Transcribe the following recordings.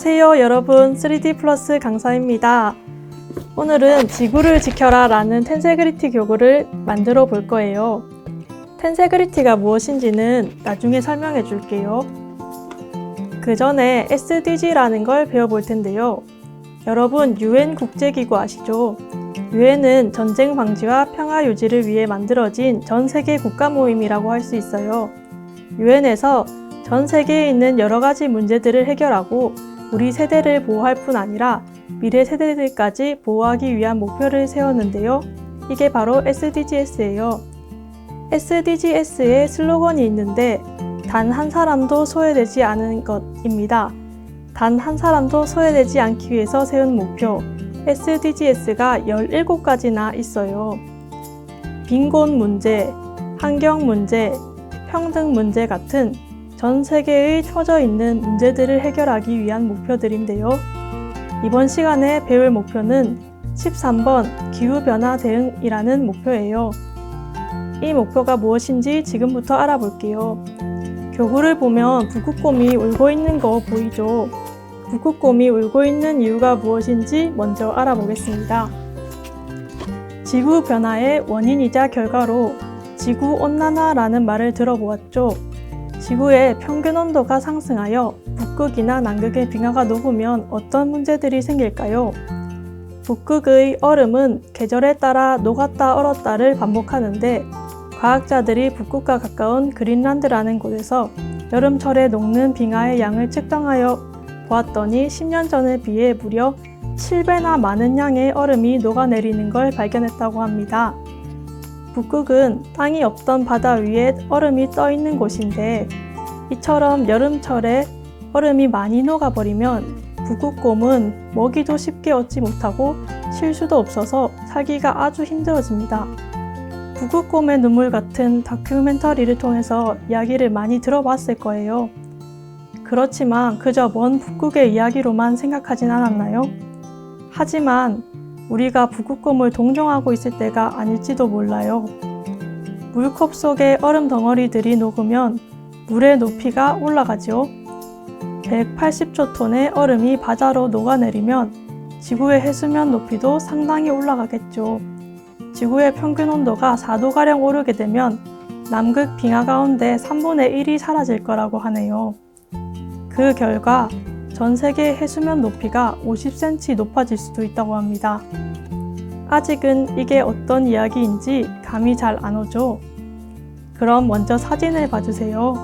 안녕하세요 여러분, 3D 플러스 강사입니다. 오늘은 지구를 지켜라 라는 텐세그리티 교구를 만들어 볼 거예요. 텐세그리티가 무엇인지는 나중에 설명해 줄게요. 그 전에 SDG라는 걸 배워볼 텐데요. 여러분, UN 국제기구 아시죠? UN은 전쟁 방지와 평화 유지를 위해 만들어진 전 세계 국가 모임이라고 할 수 있어요. UN에서 전 세계에 있는 여러 가지 문제들을 해결하고 우리 세대를 보호할 뿐 아니라 미래 세대들까지 보호하기 위한 목표를 세웠는데요. 이게 바로 SDGs예요. SDGs의 슬로건이 있는데 단 한 사람도 소외되지 않은 것입니다. 단 한 사람도 소외되지 않기 위해서 세운 목표 SDGs가 17가지나 있어요. 빈곤 문제, 환경 문제, 평등 문제 같은 전 세계에 퍼져 있는 문제들을 해결하기 위한 목표들인데요. 이번 시간에 배울 목표는 13번 기후변화 대응이라는 목표예요. 이 목표가 무엇인지 지금부터 알아볼게요. 교구를 보면 북극곰이 울고 있는 거 보이죠? 북극곰이 울고 있는 이유가 무엇인지 먼저 알아보겠습니다. 지구변화의 원인이자 결과로 지구온난화라는 말을 들어보았죠. 지구의 평균 온도가 상승하여 북극이나 남극의 빙하가 녹으면 어떤 문제들이 생길까요? 북극의 얼음은 계절에 따라 녹았다 얼었다를 반복하는데 과학자들이 북극과 가까운 그린란드라는 곳에서 여름철에 녹는 빙하의 양을 측정하여 보았더니 10년 전에 비해 무려 7배나 많은 양의 얼음이 녹아내리는 걸 발견했다고 합니다. 북극은 땅이 없던 바다 위에 얼음이 떠 있는 곳인데 이처럼 여름철에 얼음이 많이 녹아버리면 북극곰은 먹이도 쉽게 얻지 못하고 쉴 수도 없어서 살기가 아주 힘들어집니다. 북극곰의 눈물 같은 다큐멘터리를 통해서 이야기를 많이 들어봤을 거예요. 그렇지만 그저 먼 북극의 이야기로만 생각하진 않았나요? 하지만 우리가 북극곰을 동정하고 있을 때가 아닐지도 몰라요. 물컵 속의 얼음 덩어리들이 녹으면 물의 높이가 올라가죠. 180조 톤의 얼음이 바다로 녹아내리면 지구의 해수면 높이도 상당히 올라가겠죠. 지구의 평균 온도가 4도가량 오르게 되면 남극 빙하 가운데 3분의 1이 사라질 거라고 하네요. 그 결과 전 세계 해수면 높이가 50cm 높아질 수도 있다고 합니다. 아직은 이게 어떤 이야기인지 감이 잘 안 오죠? 그럼 먼저 사진을 봐주세요.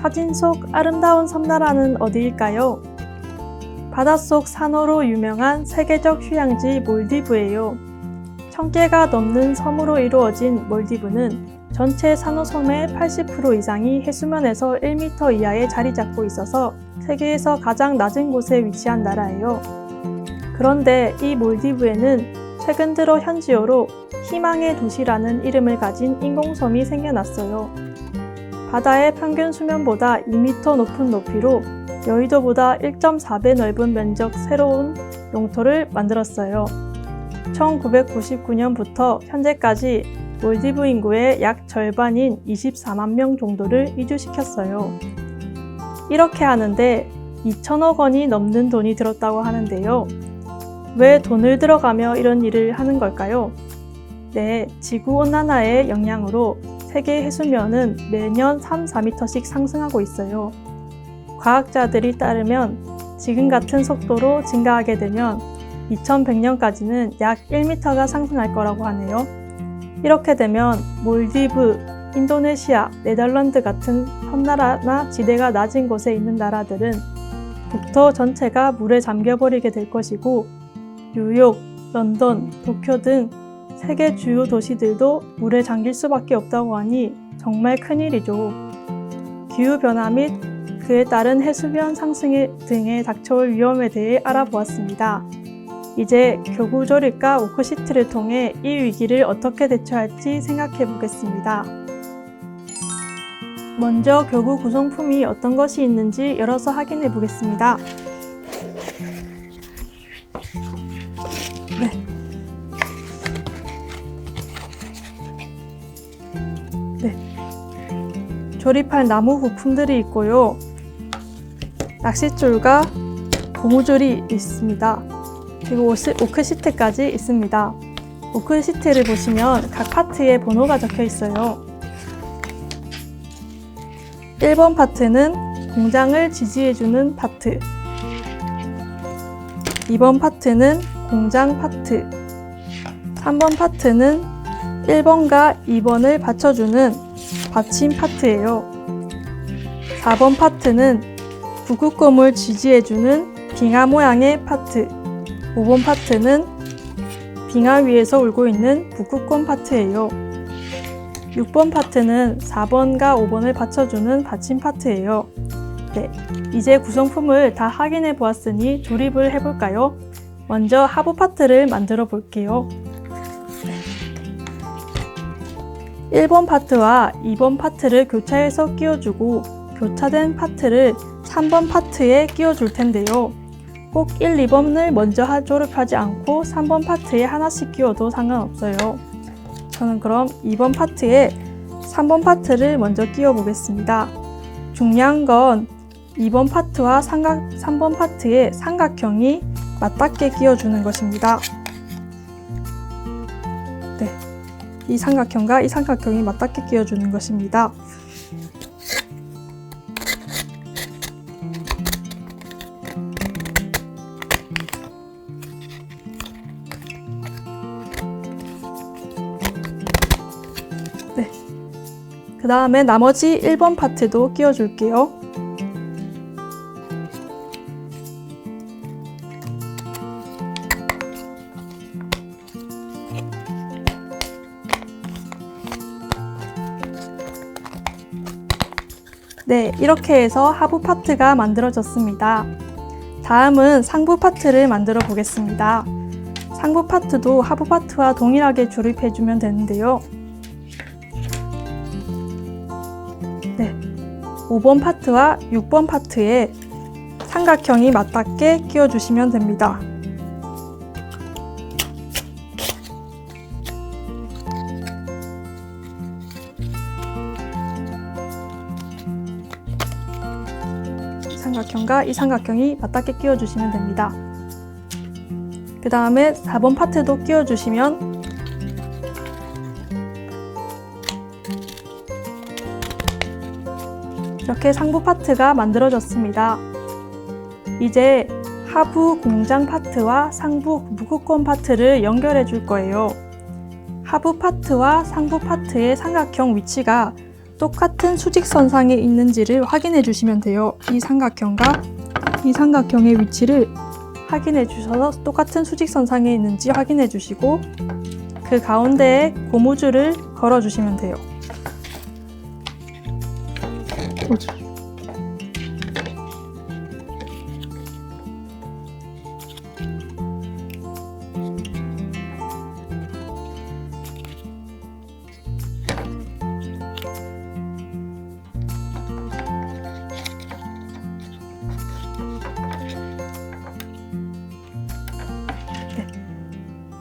사진 속 아름다운 섬나라는 어디일까요? 바닷속 산호로 유명한 세계적 휴양지 몰디브예요. 1000개가 넘는 섬으로 이루어진 몰디브는 전체 산호섬의 80% 이상이 해수면에서 1m 이하에 자리 잡고 있어서 세계에서 가장 낮은 곳에 위치한 나라예요. 그런데 이 몰디브에는 최근 들어 현지어로 희망의 도시라는 이름을 가진 인공섬이 생겨났어요. 바다의 평균 수면보다 2m 높은 높이로 여의도보다 1.4배 넓은 면적 새로운 영토를 만들었어요. 1999년부터 현재까지 몰디브 인구의 약 절반인 24만 명 정도를 이주시켰어요. 이렇게 하는데 2천억 원이 넘는 돈이 들었다고 하는데요. 왜 돈을 들어가며 이런 일을 하는 걸까요? 네, 지구온난화의 영향으로 세계 해수면은 매년 3-4m씩 상승하고 있어요. 과학자들이 따르면 지금 같은 속도로 증가하게 되면 2100년까지는 약 1m가 상승할 거라고 하네요. 이렇게 되면 몰디브, 인도네시아, 네덜란드 같은 섬나라나 지대가 낮은 곳에 있는 나라들은 국토 전체가 물에 잠겨버리게 될 것이고 뉴욕, 런던, 도쿄 등 세계 주요 도시들도 물에 잠길 수밖에 없다고 하니 정말 큰일이죠. 기후변화 및 그에 따른 해수면 상승 등에 닥쳐올 위험에 대해 알아보았습니다. 이제 교구 조립과 워크시트를 통해 이 위기를 어떻게 대처할지 생각해 보겠습니다. 먼저 교구 구성품이 어떤 것이 있는지 열어서 확인해 보겠습니다. 조립할 나무 부품들이 있고요. 낚싯줄과 고무줄이 있습니다. 그리고 오크 시트까지 있습니다. 오크 시트를 보시면 각 파트에 번호가 적혀 있어요. 1번 파트는 공장을 지지해주는 파트, 2번 파트는 공장 파트, 3번 파트는 1번과 2번을 받쳐주는 받침 파트예요. 4번 파트는 북극곰을 지지해주는 빙하 모양의 파트, 5번 파트는 빙하 위에서 울고 있는 북극곰 파트예요. 6번 파트는 4번과 5번을 받쳐주는 받침 파트예요. 네, 이제 구성품을 다 확인해 보았으니 조립을 해볼까요? 먼저 하부 파트를 만들어 볼게요. 1번 파트와 2번 파트를 교차해서 끼워주고 교차된 파트를 3번 파트에 끼워줄 텐데요. 꼭 1, 2번을 먼저 조립하지 않고 3번 파트에 하나씩 끼워도 상관없어요. 저는 그럼 2번 파트에 3번 파트를 먼저 끼워 보겠습니다. 중요한 건 2번 파트와 3번 파트에 삼각형이 맞닿게 끼워주는 것입니다. 네, 이 삼각형과 이 삼각형이 맞닿게 끼워주는 것입니다. 네, 그 다음에 나머지 1번 파트도 끼워줄게요. 네, 이렇게 해서 하부 파트가 만들어졌습니다. 다음은 상부 파트를 만들어 보겠습니다. 상부 파트도 하부 파트와 동일하게 조립해주면 되는데요. 네, 5번 파트와 6번 파트에 삼각형이 맞닿게 끼워주시면 됩니다. 삼각형과 이 삼각형이 맞닿게 끼워주시면 됩니다. 그 다음에 4번 파트도 끼워주시면 이렇게 상부 파트가 만들어졌습니다. 이제 하부 공장 파트와 상부 북극곰 파트를 연결해 줄 거예요. 하부 파트와 상부 파트의 삼각형 위치가 똑같은 수직선상에 있는지를 확인해 주시면 돼요. 이 삼각형과 이 삼각형의 위치를 확인해 주셔서 똑같은 수직선상에 있는지 확인해 주시고 그 가운데에 고무줄을 걸어 주시면 돼요.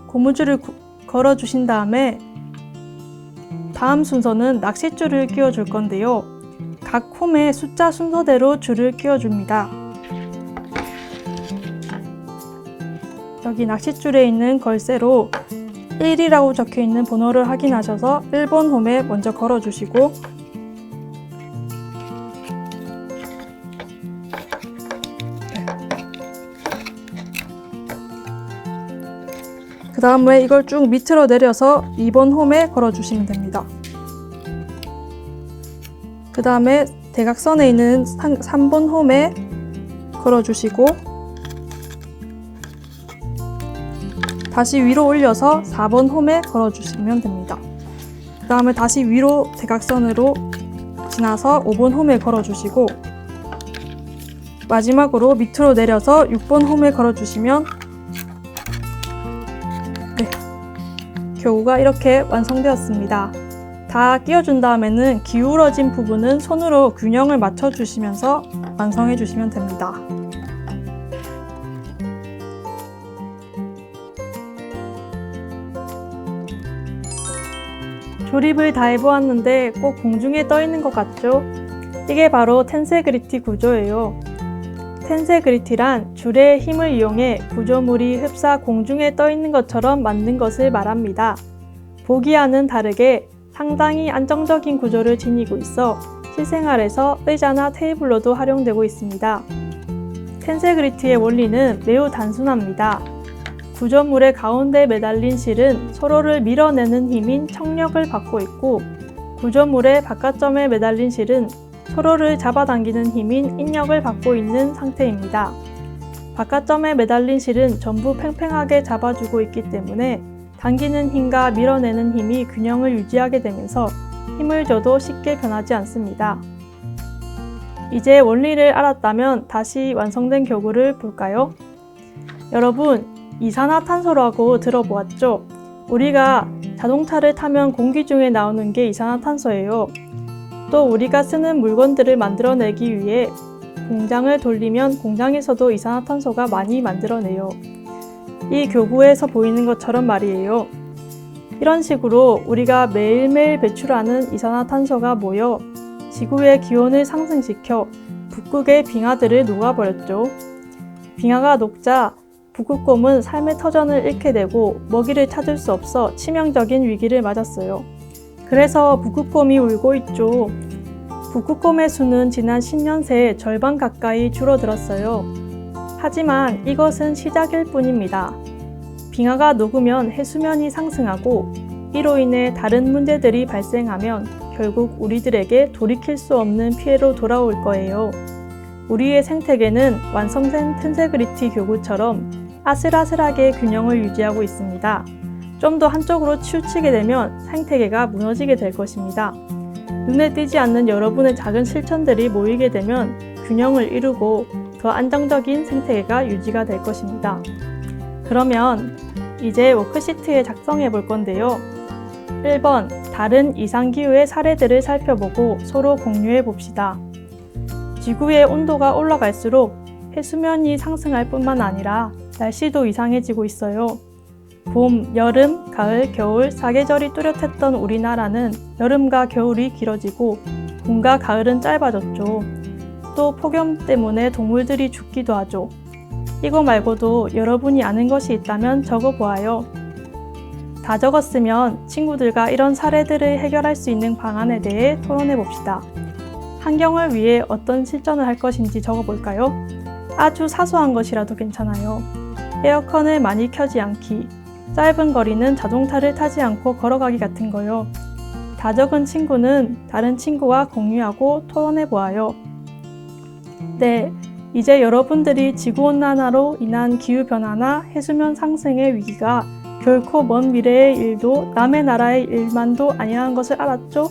고무줄을 걸어 주신 다음에 다음 순서는 낚싯줄을 끼워 줄 건데요. 각 홈에 숫자 순서대로 줄을 끼워 줍니다. 여기 낚싯줄에 있는 걸쇠로 1이라고 적혀 있는 번호를 확인하셔서 1번 홈에 먼저 걸어 주시고 그 다음에 이걸 쭉 밑으로 내려서 2번 홈에 걸어 주시면 됩니다. 그 다음에 대각선에 있는 3번 홈에 걸어 주시고 다시 위로 올려서 4번 홈에 걸어 주시면 됩니다. 그 다음에 다시 위로 대각선으로 지나서 5번 홈에 걸어 주시고 마지막으로 밑으로 내려서 6번 홈에 걸어 주시면 교구가 이렇게 완성되었습니다. 다 끼워준 다음에는 기울어진 부분은 손으로 균형을 맞춰주시면서 완성해 주시면 됩니다. 조립을 다 해보았는데 꼭 공중에 떠 있는 것 같죠? 이게 바로 텐세그리티 구조예요. 텐세그리티란 줄의 힘을 이용해 구조물이 흡사 공중에 떠 있는 것처럼 만든 것을 말합니다. 보기와는 다르게 상당히 안정적인 구조를 지니고 있어 실생활에서 의자나 테이블로도 활용되고 있습니다. 텐세그리티의 원리는 매우 단순합니다. 구조물의 가운데 매달린 실은 서로를 밀어내는 힘인 청력을 받고 있고, 구조물의 바깥점에 매달린 실은 서로를 잡아당기는 힘인 인력을 받고 있는 상태입니다. 바깥점에 매달린 실은 전부 팽팽하게 잡아주고 있기 때문에 당기는 힘과 밀어내는 힘이 균형을 유지하게 되면서 힘을 줘도 쉽게 변하지 않습니다. 이제 원리를 알았다면 다시 완성된 교구를 볼까요? 여러분, 이산화탄소라고 들어보았죠? 우리가 자동차를 타면 공기 중에 나오는 게 이산화탄소예요. 또 우리가 쓰는 물건들을 만들어내기 위해 공장을 돌리면 공장에서도 이산화탄소가 많이 만들어내요. 이 교구에서 보이는 것처럼 말이에요. 이런 식으로 우리가 매일매일 배출하는 이산화탄소가 모여 지구의 기온을 상승시켜 북극의 빙하들을 녹아버렸죠. 빙하가 녹자 북극곰은 삶의 터전을 잃게 되고 먹이를 찾을 수 없어 치명적인 위기를 맞았어요. 그래서 북극곰이 울고 있죠. 북극곰의 수는 지난 10년 새에 절반 가까이 줄어들었어요. 하지만 이것은 시작일 뿐입니다. 빙하가 녹으면 해수면이 상승하고 이로 인해 다른 문제들이 발생하면 결국 우리들에게 돌이킬 수 없는 피해로 돌아올 거예요. 우리의 생태계는 완성된 텐세그리티 교구처럼 아슬아슬하게 균형을 유지하고 있습니다. 좀 더 한쪽으로 치우치게 되면 생태계가 무너지게 될 것입니다. 눈에 띄지 않는 여러분의 작은 실천들이 모이게 되면 균형을 이루고 더 안정적인 생태계가 유지가 될 것입니다. 그러면 이제 워크시트에 작성해 볼 건데요. 1번, 다른 이상기후의 사례들을 살펴보고 서로 공유해 봅시다. 지구의 온도가 올라갈수록 해수면이 상승할 뿐만 아니라 날씨도 이상해지고 있어요. 봄, 여름, 가을, 겨울 4계절이 뚜렷했던 우리나라는 여름과 겨울이 길어지고 봄과 가을은 짧아졌죠. 또 폭염 때문에 동물들이 죽기도 하죠. 이거 말고도 여러분이 아는 것이 있다면 적어보아요. 다 적었으면 친구들과 이런 사례들을 해결할 수 있는 방안에 대해 토론해 봅시다. 환경을 위해 어떤 실천을 할 것인지 적어볼까요? 아주 사소한 것이라도 괜찮아요. 에어컨을 많이 켜지 않기, 짧은 거리는 자동차를 타지 않고 걸어가기 같은 거요. 다 적은 친구는 다른 친구와 공유하고 토론해 보아요. 네, 이제 여러분들이 지구온난화로 인한 기후변화나 해수면 상승의 위기가 결코 먼 미래의 일도 남의 나라의 일만도 아니라는 것을 알았죠?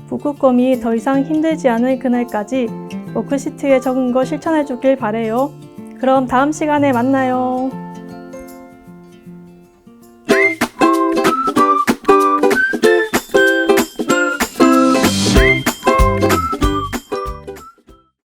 북극곰이 더 이상 힘들지 않을 그날까지 워크시트에 적은 거 실천해 주길 바래요. 그럼 다음 시간에 만나요.